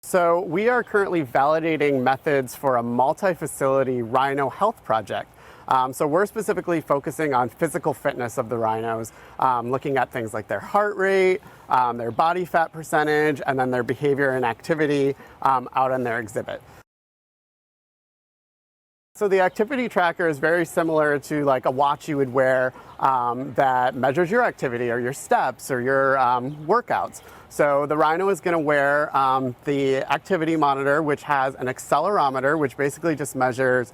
So we are currently validating methods for a multi-facility rhino health project. So we're specifically focusing on physical fitness of the rhinos, looking at things like their heart rate, their body fat percentage, and then their behavior and activity out on their exhibit. So the activity tracker is very similar to like a watch you would wear that measures your activity or your steps or your workouts. So the rhino is going to wear the activity monitor, which has an accelerometer, which basically just measures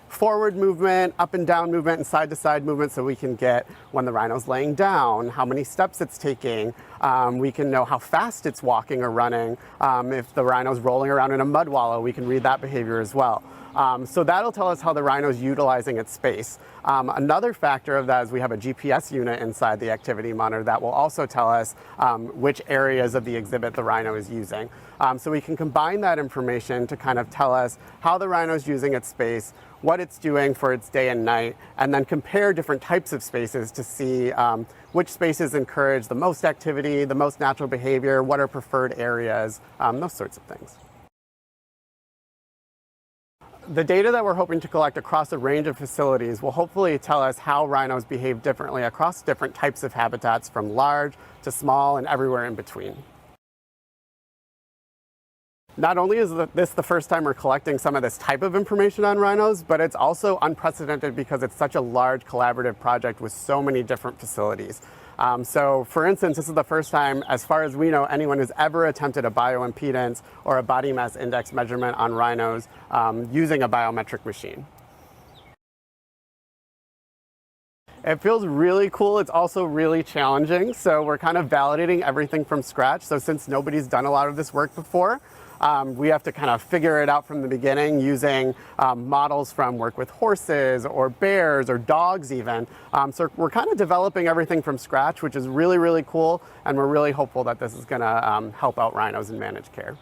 forward movement, up and down movement, and side to side movement, so we can get when the rhino's laying down, how many steps it's taking. We can know how fast it's walking or running. If the rhino's rolling around in a mud wallow, we can read that behavior as well. So that'll tell us how the rhino is utilizing its space. Another factor of that is we have a GPS unit inside the activity monitor that will also tell us which areas of the exhibit the rhino is using. So we can combine that information to kind of tell us how the rhino is using its space, what it's doing for its day and night, and then compare different types of spaces to see which spaces encourage the most activity, the most natural behavior, what are preferred areas, those sorts of things. The data that we're hoping to collect across a range of facilities will hopefully tell us how rhinos behave differently across different types of habitats, from large to small and everywhere in between. Not only is this the first time we're collecting some of this type of information on rhinos, but it's also unprecedented because it's such a large collaborative project with so many different facilities. So for instance, this is the first time, as far as we know, anyone has ever attempted a bioimpedance or a body mass index measurement on rhinos using a biometric machine. It feels really cool. It's also really challenging. So we're kind of validating everything from scratch. So since nobody's done a lot of this work before, we have to kind of figure it out from the beginning using models from work with horses or bears or dogs even. So we're kind of developing everything from scratch, which is really, really cool. And we're really hopeful that this is going to help out rhinos in managed care.